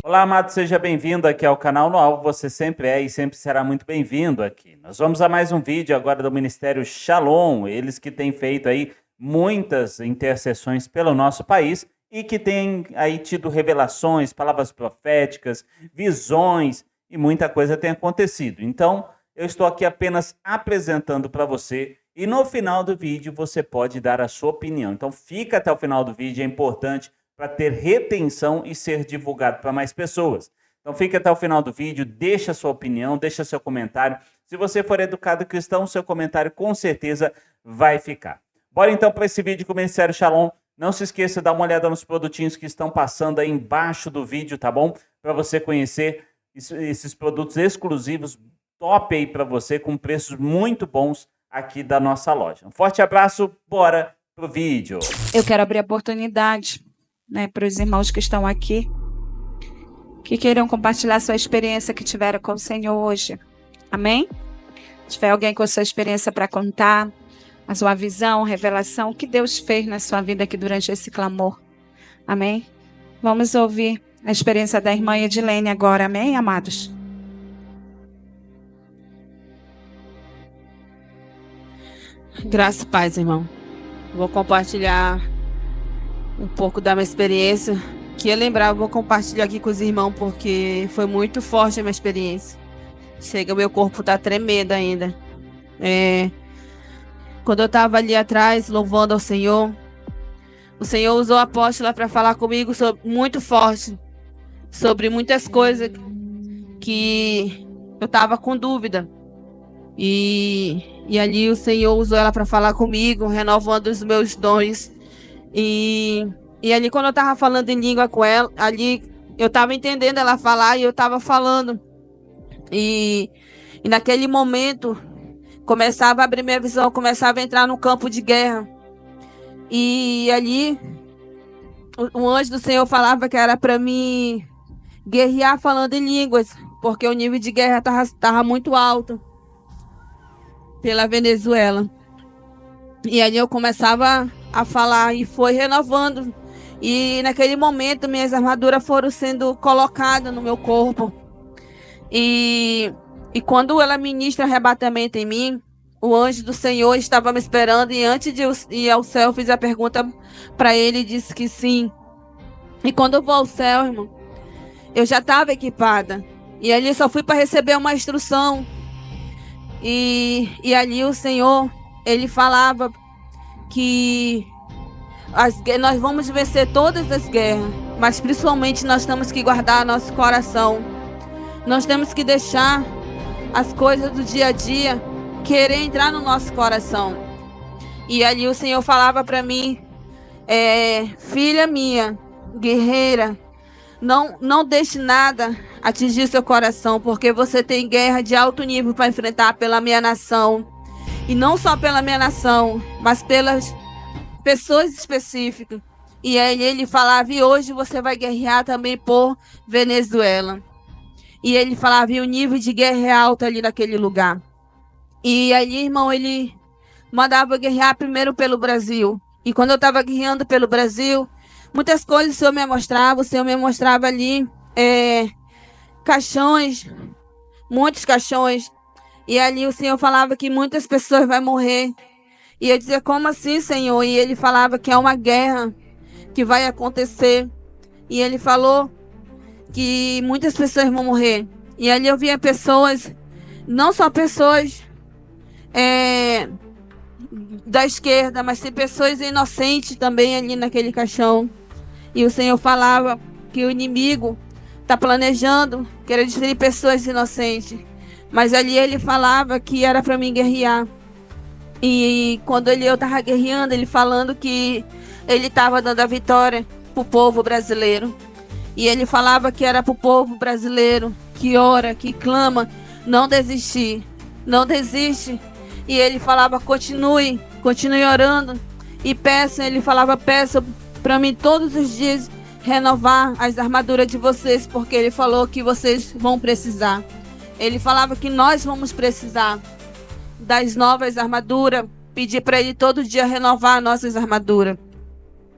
Olá, amado, seja bem-vindo aqui ao canal No Alvo. Você sempre é e sempre será muito bem-vindo aqui. Nós vamos a mais um vídeo agora do Ministério Shalom, eles que têm feito aí muitas intercessões pelo nosso país e que têm aí tido revelações, palavras proféticas, visões e muita coisa tem acontecido. Então, eu estou aqui apenas apresentando para você e no final do vídeo você pode dar a sua opinião. Então, fica até o final do vídeo, é importante para ter retenção e ser divulgado para mais pessoas. Então fique até o final do vídeo, deixa sua opinião, deixa seu comentário. Se você for educado cristão, seu comentário com certeza vai ficar. Bora então para esse vídeo com o Ministério Shalom. Não se esqueça de dar uma olhada nos produtinhos que estão passando aí embaixo do vídeo, tá bom? Para você conhecer esses produtos exclusivos, top aí para você, com preços muito bons aqui da nossa loja. Um forte abraço, bora pro vídeo. Eu quero abrir a oportunidade, para os irmãos que estão aqui, que queiram compartilhar sua experiência que tiveram com o Senhor hoje. Amém? Se tiver alguém com a sua experiência para contar, a sua visão, revelação, o que Deus fez na sua vida aqui durante esse clamor. Amém? Vamos ouvir a experiência da irmã Edilene agora. Amém, amados? Graça e paz, irmão. Vou compartilhar um pouco da minha experiência. Que eu lembrar, vou compartilhar aqui com os irmãos, porque foi muito forte a minha experiência. Chega, meu corpo tá tremendo ainda. Quando eu tava ali atrás, louvando ao Senhor, o Senhor usou a apóstola para falar comigo muito forte, sobre muitas coisas que eu tava com dúvida. E ali o Senhor usou ela para falar comigo, renovando os meus dons. E ali, quando eu tava falando em língua com ela, ali eu tava entendendo ela falar e eu tava falando. E naquele momento, começava a abrir minha visão, começava a entrar no campo de guerra. E ali, o anjo do Senhor falava que era para mim guerrear falando em línguas, porque o nível de guerra tava muito alto pela Venezuela. E ali eu começava a falar e foi renovando. E naquele momento minhas armaduras foram sendo colocadas no meu corpo. E quando ela ministra arrebatamento em mim, o anjo do Senhor estava me esperando. E antes de eu ir ao céu, eu fiz a pergunta para ele e disse que sim. E quando eu vou ao céu, irmão, eu já estava equipada. E ali só fui para receber uma instrução. E ali o Senhor, ele falava que nós vamos vencer todas as guerras, mas principalmente nós temos que guardar nosso coração. Nós temos que deixar as coisas do dia a dia querer entrar no nosso coração. E ali o Senhor falava para mim, filha minha, guerreira, não deixe nada atingir seu coração, porque você tem guerra de alto nível para enfrentar pela minha nação. E não só pela minha nação, mas pelas pessoas específicas. E aí ele falava, e hoje você vai guerrear também por Venezuela. E ele falava, e o nível de guerra é alto ali naquele lugar. E ali, irmão, ele mandava guerrear primeiro pelo Brasil. E quando eu estava guerreando pelo Brasil, muitas coisas o Senhor me mostrava ali, caixões, muitos caixões. E ali o Senhor falava que muitas pessoas vão morrer. E eu dizia, como assim, Senhor? E ele falava que é uma guerra que vai acontecer. E ele falou que muitas pessoas vão morrer. E ali eu via pessoas, não só pessoas da esquerda, mas tem pessoas inocentes também ali naquele caixão. E o Senhor falava que o inimigo está planejando, querer destruir pessoas inocentes. Mas ali ele falava que era para mim guerrear. E quando eu estava guerreando, ele falando que ele estava dando a vitória para o povo brasileiro. E ele falava que era para o povo brasileiro que ora, que clama, não desistir, não desiste. E ele falava, continue orando e peça. Ele falava, peça para mim todos os dias renovar as armaduras de vocês, porque ele falou que vocês vão precisar. Ele falava que nós vamos precisar das novas armaduras, pedir para ele todo dia renovar nossas armaduras.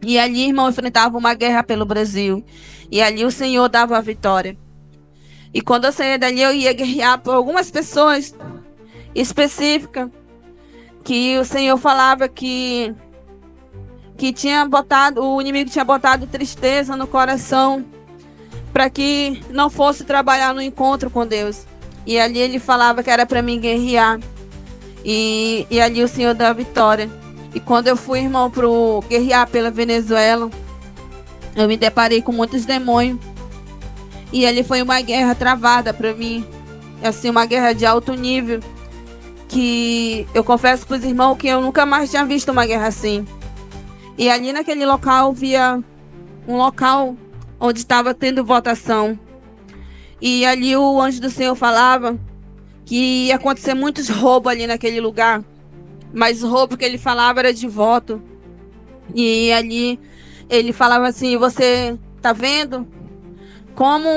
E ali, irmão, eu enfrentava uma guerra pelo Brasil. E ali o Senhor dava a vitória. E quando eu saía dali, eu ia guerrear por algumas pessoas específicas. Que o Senhor falava que tinha botado, o inimigo tinha botado tristeza no coração para que não fosse trabalhar no encontro com Deus. E ali ele falava que era para mim guerrear. E ali o Senhor deu a vitória. E quando eu fui, irmão, pro guerrear pela Venezuela, eu me deparei com muitos demônios. E ali foi uma guerra travada para mim. Assim, uma guerra de alto nível. Que eu confesso para os irmãos que eu nunca mais tinha visto uma guerra assim. E ali naquele local via um local onde estava tendo votação. E ali o anjo do Senhor falava que ia acontecer muitos roubos ali naquele lugar. Mas o roubo que ele falava era de voto. E ali ele falava assim, você tá vendo como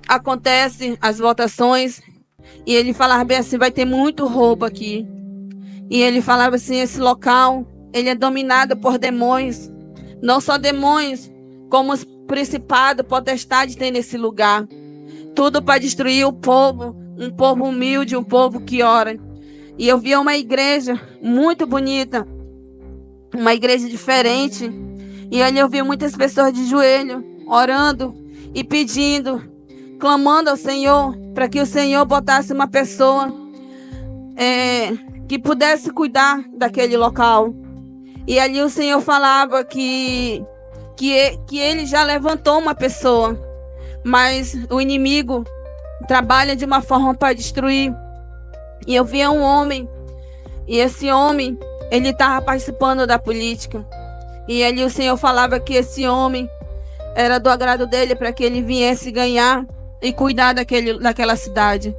acontecem as votações? E ele falava bem assim, vai ter muito roubo aqui. E ele falava assim, esse local, ele é dominado por demônios. Não só demônios, como os principados, potestades tem nesse lugar. Tudo para destruir o povo, um povo humilde, um povo que ora. E eu via uma igreja muito bonita, uma igreja diferente. E ali eu vi muitas pessoas de joelho, orando e pedindo, clamando ao Senhor, para que o Senhor botasse uma pessoa que pudesse cuidar daquele local. E ali o Senhor falava que ele já levantou uma pessoa, mas o inimigo trabalha de uma forma para destruir. E eu via um homem, e esse homem, ele estava participando da política. E ali o Senhor falava que esse homem era do agrado dele para que ele viesse ganhar e cuidar daquela cidade.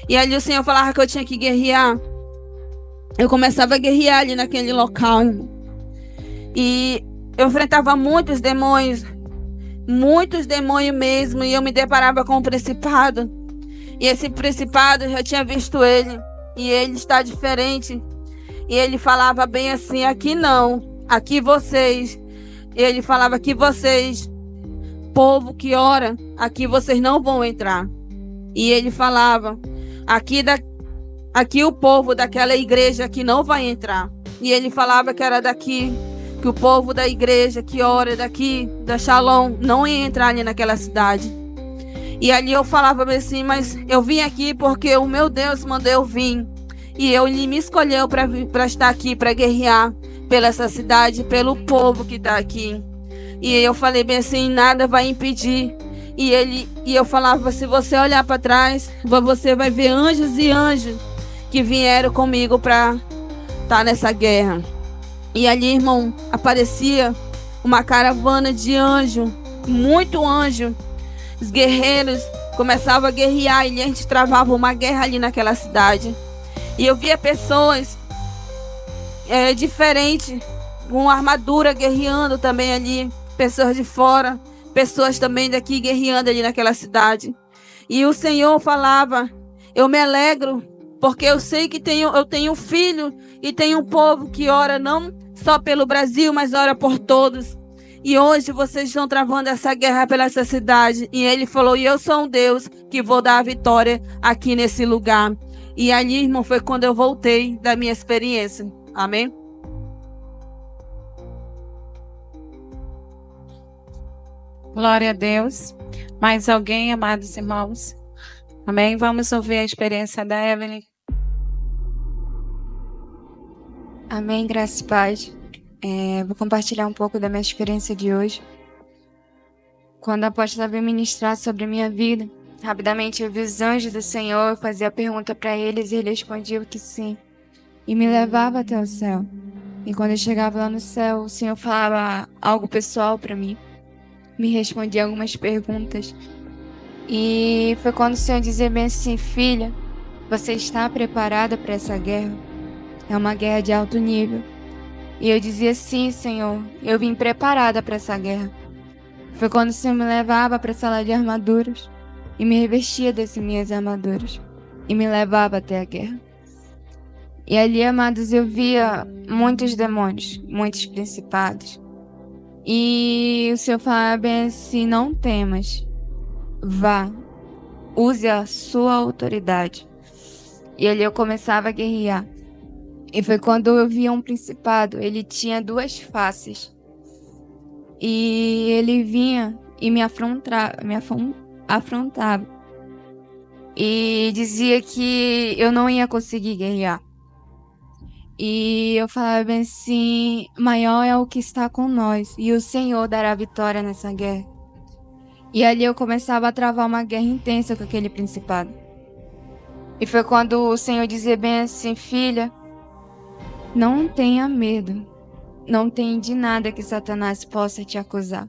E ali o Senhor falava que eu tinha que guerrear. Eu começava a guerrear ali naquele local, irmão. E eu enfrentava muitos demônios mesmo, e eu me deparava com um principado. E esse principado, eu já tinha visto ele, e ele está diferente. E ele falava bem assim, aqui não, aqui vocês. E ele falava que vocês, povo que ora, aqui vocês não vão entrar. E ele falava, aqui o povo daquela igreja aqui não vai entrar. E ele falava que era daqui, que o povo da igreja que ora daqui, da Shalom, não ia entrar ali naquela cidade. E ali eu falava assim, mas eu vim aqui porque o meu Deus mandou eu vir. E ele me escolheu para estar aqui, para guerrear pela essa cidade, pelo povo que está aqui. E eu falei bem assim, nada vai impedir. E eu falava, se você olhar para trás, você vai ver anjos e anjos que vieram comigo para estar nessa guerra. E ali, irmão, aparecia uma caravana de anjo, muito anjo. Os guerreiros começavam a guerrear e a gente travava uma guerra ali naquela cidade. E eu via pessoas diferentes, com armadura guerreando também ali. Pessoas de fora, pessoas também daqui guerreando ali naquela cidade. E o Senhor falava, eu me alegro, porque eu sei que eu tenho um filho e tenho um povo que ora não só pelo Brasil, mas ora por todos. E hoje vocês estão travando essa guerra pela essa cidade. E ele falou, e eu sou um Deus que vou dar a vitória aqui nesse lugar. E ali, irmão, foi quando eu voltei da minha experiência. Amém? Glória a Deus. Mais alguém, amados irmãos? Amém? Vamos ouvir a experiência da Evelyn. Amém, graça e paz. Vou compartilhar um pouco da minha experiência de hoje. Quando a apóstola veio ministrar sobre a minha vida, rapidamente eu vi os anjos do Senhor, eu fazia a pergunta para eles e eles respondiam que sim. E me levava até o céu. E quando eu chegava lá no céu, o Senhor falava algo pessoal para mim. Me respondia algumas perguntas. E foi quando o Senhor dizia bem assim, filha, você está preparada para essa guerra? É uma guerra de alto nível. E eu dizia, sim, Senhor, eu vim preparada para essa guerra. Foi quando o Senhor me levava para a sala de armaduras e me revestia dessas minhas armaduras e me levava até a guerra. E ali, amados, eu via muitos demônios, muitos principados, E o Senhor falava bem assim: não temas, vá, use a sua autoridade. E ali eu começava a guerrear. E foi quando eu via um principado. Ele tinha duas faces. E ele vinha e me afrontava. E dizia que eu não ia conseguir guerrear. E eu falava bem assim: maior é o que está com nós, e o Senhor dará vitória nessa guerra. E ali eu começava a travar uma guerra intensa com aquele principado. E foi quando o Senhor dizia bem assim: filha, não tenha medo. Não tem de nada que Satanás possa te acusar.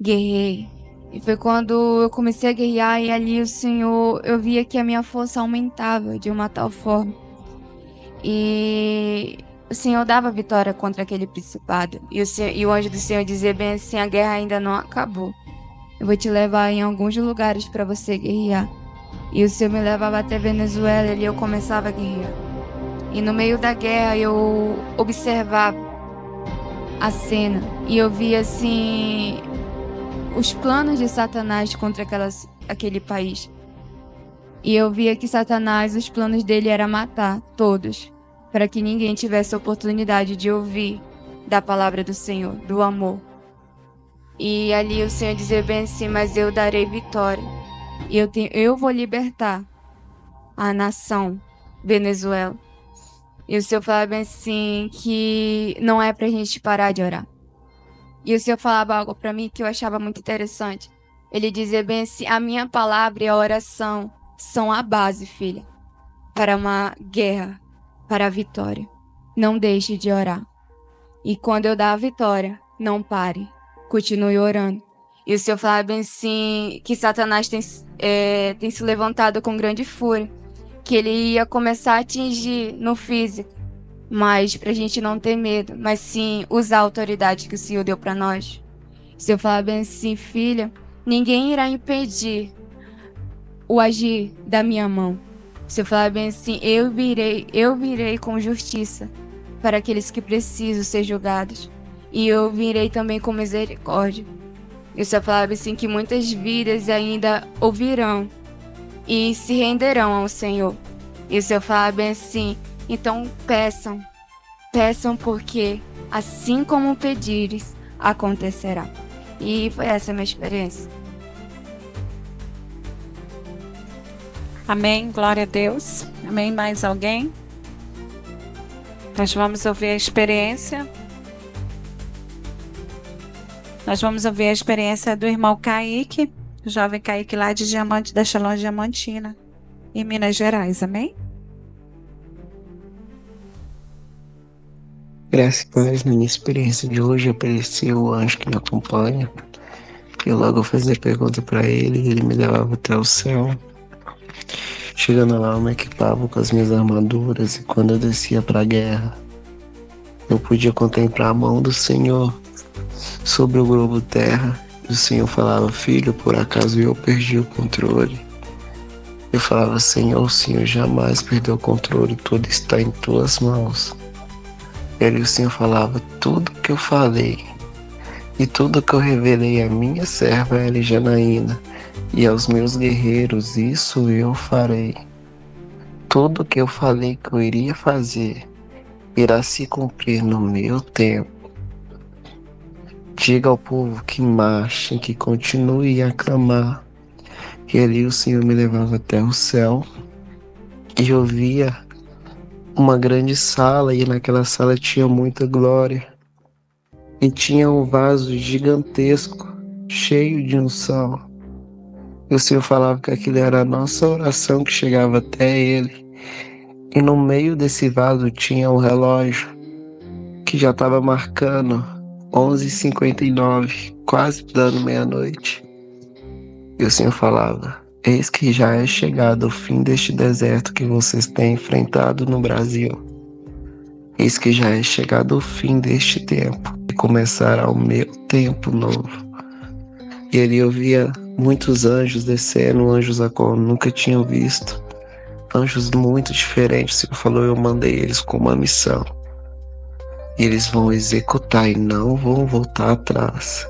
Guerrei. E foi quando eu comecei a guerrear, e ali o Senhor, eu via que a minha força aumentava de uma tal forma. E o Senhor dava vitória contra aquele principado. E o anjo do Senhor dizia bem assim: a guerra ainda não acabou. Eu vou te levar em alguns lugares para você guerrear. E o Senhor me levava até Venezuela, e ali eu começava a guerrear. E no meio da guerra eu observava a cena. E eu via assim os planos de Satanás contra aquele país. E eu via que Satanás, os planos dele era matar todos, para que ninguém tivesse a oportunidade de ouvir da palavra do Senhor, do amor. E ali o Senhor dizia bem assim: mas eu darei vitória. E eu vou libertar a nação Venezuela. E o Senhor falava bem assim que não é pra gente parar de orar. E o Senhor falava algo pra mim que eu achava muito interessante. Ele dizia bem assim: a minha palavra e a oração são a base, filha, para uma guerra, para a vitória. Não deixe de orar. E quando eu dar a vitória, não pare. Continue orando. E o Senhor falava bem assim que Satanás tem se levantado com grande fúria, que ele ia começar a atingir no físico, mas pra gente não ter medo, mas sim usar a autoridade que o Senhor deu pra nós. O Senhor falava bem assim: filha, ninguém irá impedir o agir da minha mão. O Senhor falava bem assim: eu virei com justiça para aqueles que precisam ser julgados, e eu virei também com misericórdia. E o Senhor falava assim que muitas vidas ainda ouvirão e se renderão ao Senhor. E o Senhor falava bem assim: então peçam, porque assim como pedires, acontecerá. E foi essa a minha experiência. Amém, glória a Deus. Amém, mais alguém? Nós vamos ouvir a experiência. Nós vamos ouvir a experiência do irmão Kaique, o jovem Kaique lá de Diamante, da Shalom Diamantina, em Minas Gerais, amém? Graças a Deus, na minha experiência de hoje, apareceu o anjo que me acompanha. Eu logo fazia pergunta pra ele, ele me levava até o céu. Chegando lá, eu me equipava com as minhas armaduras, e quando eu descia pra guerra, eu podia contemplar a mão do Senhor sobre o globo terra. E o Senhor falava: filho, por acaso eu perdi o controle? Eu falava: Senhor, o Senhor jamais perdeu o controle, tudo está em tuas mãos. E ali o Senhor falava: tudo que eu falei e tudo que eu revelei à minha serva Janaína e aos meus guerreiros, isso eu farei. Tudo que eu falei que eu iria fazer irá se cumprir no meu tempo. Diga ao povo que marchem, que continue a clamar. E ali o Senhor me levava até o céu, e eu via uma grande sala, e naquela sala tinha muita glória. E tinha um vaso gigantesco, cheio de unção. E o Senhor falava que aquilo era a nossa oração que chegava até Ele. E no meio desse vaso tinha um relógio que já estava marcando 11h59, quase dando meia-noite. E o Senhor falava: eis que já é chegado o fim deste deserto que vocês têm enfrentado no Brasil. Eis que já é chegado o fim deste tempo, e começará o meu tempo novo. E ali eu via muitos anjos descendo, anjos a qual eu nunca tinha visto. Anjos muito diferentes. O Senhor falou: eu mandei eles com uma missão. eles vão executar e não vão voltar atrás.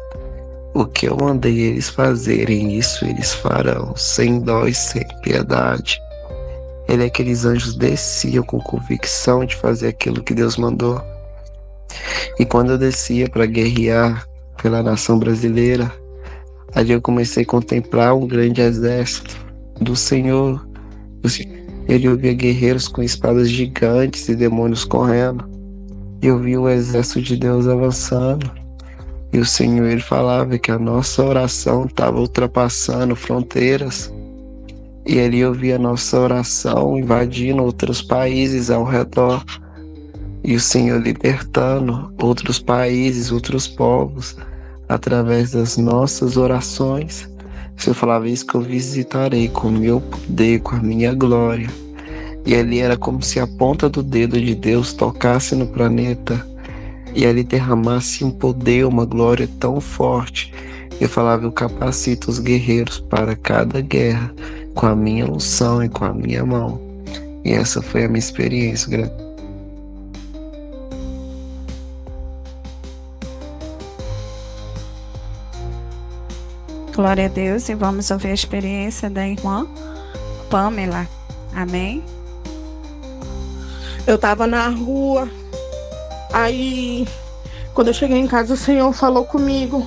O que eu mandei eles fazerem, isso eles farão, sem dó e sem piedade. Ele é aqueles anjos desciam com convicção de fazer aquilo que Deus mandou. E quando eu descia para guerrear pela nação brasileira, ali eu comecei a contemplar um grande exército do Senhor. Ele ouvia guerreiros com espadas gigantes e demônios correndo. E eu vi o exército de Deus avançando. E o Senhor, ele falava que a nossa oração estava ultrapassando fronteiras. E ali eu vi a nossa oração invadindo outros países ao redor. E o Senhor libertando outros países, outros povos, através das nossas orações. O Senhor falava isso que eu visitarei com o meu poder, com a minha glória. E ali era como se a ponta do dedo de Deus tocasse no planeta e ali derramasse um poder, uma glória tão forte. Eu falava, eu capacito os guerreiros para cada guerra com a minha unção e com a minha mão. E essa foi a minha experiência. Glória a Deus, e vamos ouvir a experiência da irmã Pamela. Amém? Eu tava na rua, aí quando eu cheguei em casa o Senhor falou comigo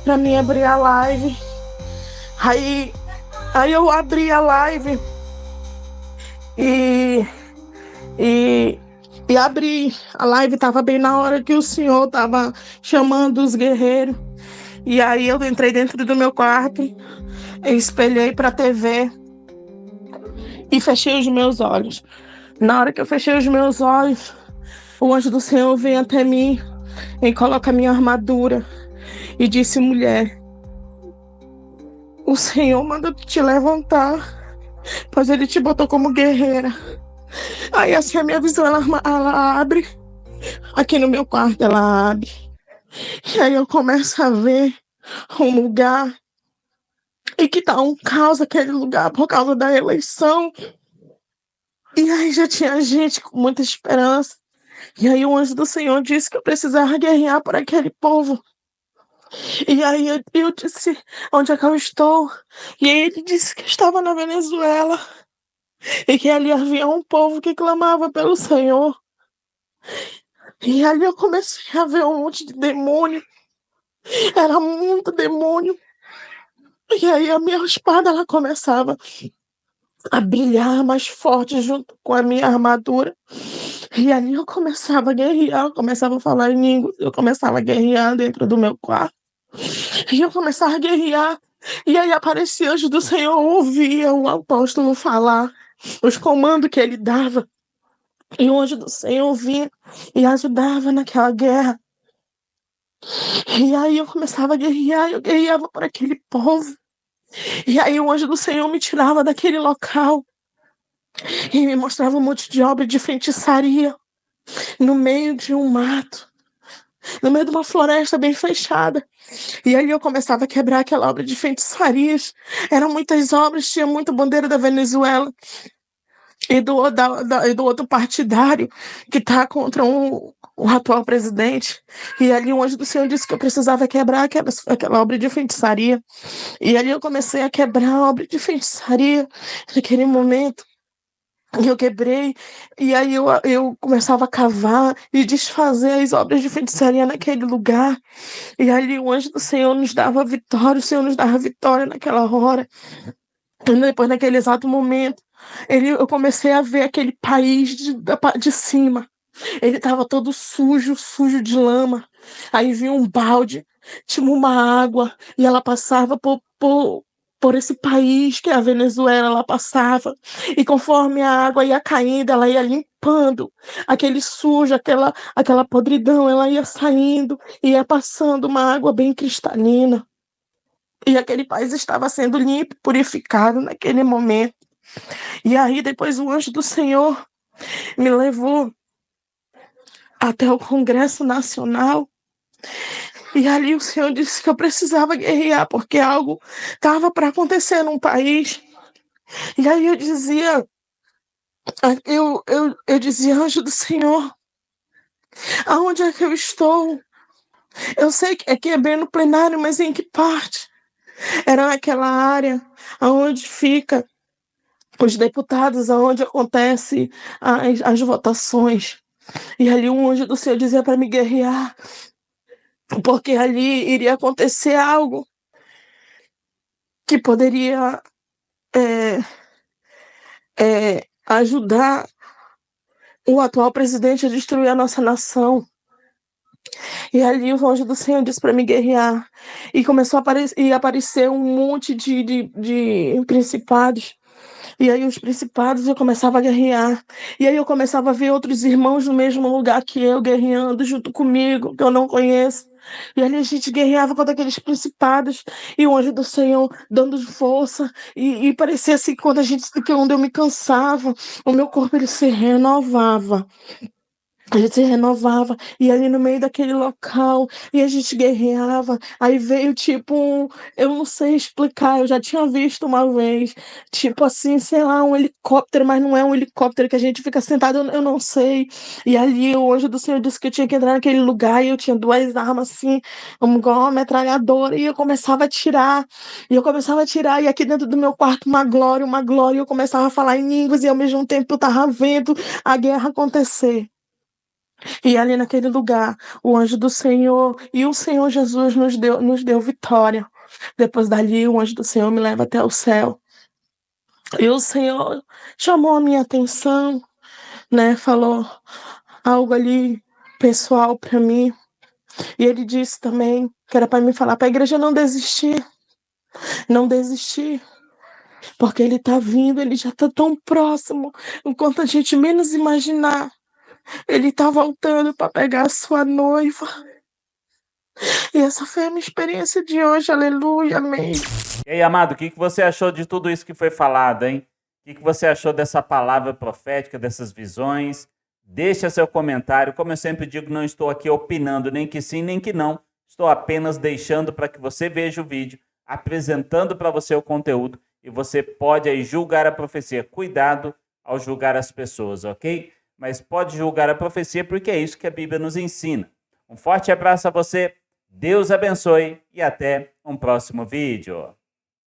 pra mim abrir a live. Aí eu abri a live e abri. A live tava bem na hora que o Senhor tava chamando os guerreiros. E aí eu entrei dentro do meu quarto, espelhei pra TV e fechei os meus olhos. Na hora que eu fechei os meus olhos, o anjo do Senhor veio até mim e coloca a minha armadura e disse, mulher, o Senhor manda te levantar, pois ele te botou como guerreira. Aí assim a minha visão, ela abre, aqui no meu quarto ela abre. E aí eu começo a ver um lugar e que tá um caos aquele lugar por causa da eleição. E aí já tinha gente com muita esperança. E aí o anjo do Senhor disse que eu precisava guerrear por aquele povo. E aí eu disse, onde é que eu estou? E aí ele disse que estava na Venezuela. E que ali havia um povo que clamava pelo Senhor. E ali eu comecei a ver um monte de demônio. Era muito demônio. E aí a minha espada, ela começava a brilhar mais forte junto com a minha armadura. E ali eu começava a guerrear, eu começava a falar em línguas, eu começava a guerrear dentro do meu quarto. E eu começava a guerrear. E aí aparecia anjo do Senhor, ouvia o apóstolo falar, os comandos que ele dava. E o anjo do Senhor vinha e ajudava naquela guerra. E aí eu começava a guerrear, eu guerreava por aquele povo. E aí o anjo do Senhor me tirava daquele local e me mostrava um monte de obra de feitiçaria no meio de um mato, no meio de uma floresta bem fechada. E aí eu começava a quebrar aquela obra de feitiçarias. Eram muitas obras, tinha muita bandeira da Venezuela e do outro partidário que está contra o atual presidente. E ali o anjo do Senhor disse que eu precisava quebrar aquela obra de feitiçaria. E ali eu comecei a quebrar a obra de feitiçaria naquele momento. E eu quebrei, e aí eu começava a cavar e desfazer as obras de feitiçaria naquele lugar. E ali o anjo do Senhor nos dava vitória, o Senhor nos dava vitória naquela hora. E depois, naquele exato momento, eu comecei a ver aquele país de cima. Ele estava todo sujo, sujo de lama. Aí vinha um balde, tinha uma água, e ela passava por esse país que é a Venezuela, ela passava. E conforme a água ia caindo, ela ia limpando aquele sujo, aquela podridão, ela ia saindo, ia passando uma água bem cristalina. E aquele país estava sendo limpo, purificado naquele momento. E aí depois o anjo do Senhor me levou até o Congresso Nacional. E ali o Senhor disse que eu precisava guerrear, porque algo estava para acontecer num país. E aí eu dizia, anjo do Senhor, Aonde é que eu estou? Eu sei que aqui é bem no plenário, mas em que parte? Era naquela área aonde fica os deputados, aonde acontece as votações. E ali um anjo do Senhor dizia para me guerrear, porque ali iria acontecer algo que poderia ajudar o atual presidente a destruir a nossa nação. E ali o anjo do Senhor disse para me guerrear. E começou a aparecer um monte de principados. E aí os principados eu começava a guerrear. E aí eu começava a ver outros irmãos no mesmo lugar que eu, guerreando junto comigo, que eu não conheço. E ali a gente guerreava contra aqueles principados, e o anjo do Senhor dando força. E parecia assim, quando eu me cansava, o meu corpo ele se renovava. A gente se renovava, e ali no meio daquele local, e a gente guerreava. Aí veio tipo eu não sei explicar, eu já tinha visto uma vez, tipo assim, sei lá, um helicóptero, mas não é um helicóptero que a gente fica sentado, eu não sei. E ali o anjo do Senhor disse que eu tinha que entrar naquele lugar, e eu tinha duas armas assim, igual uma metralhadora, e eu começava a tirar, e aqui dentro do meu quarto uma glória, e eu começava a falar em línguas, e ao mesmo tempo eu tava vendo a guerra acontecer. E ali naquele lugar, o anjo do Senhor e o Senhor Jesus nos deu vitória. Depois dali, o anjo do Senhor me leva até o céu. E o Senhor chamou a minha atenção, né? Falou algo ali pessoal para mim. E ele disse também que era para me falar para a igreja não desistir, não desistir. Porque ele está vindo, ele já está tão próximo, enquanto a gente menos imaginar. Ele está voltando para pegar a sua noiva. E essa foi a minha experiência de hoje, aleluia, amém. E aí, amado, o que você achou de tudo isso que foi falado, hein? O que você achou dessa palavra profética, dessas visões? Deixa seu comentário. Como eu sempre digo, não estou aqui opinando nem que sim, nem que não. Estou apenas deixando para que você veja o vídeo, apresentando para você o conteúdo, e você pode aí julgar a profecia. Cuidado ao julgar as pessoas, ok? Mas pode julgar a profecia porque é isso que a Bíblia nos ensina. Um forte abraço a você, Deus abençoe e até um próximo vídeo.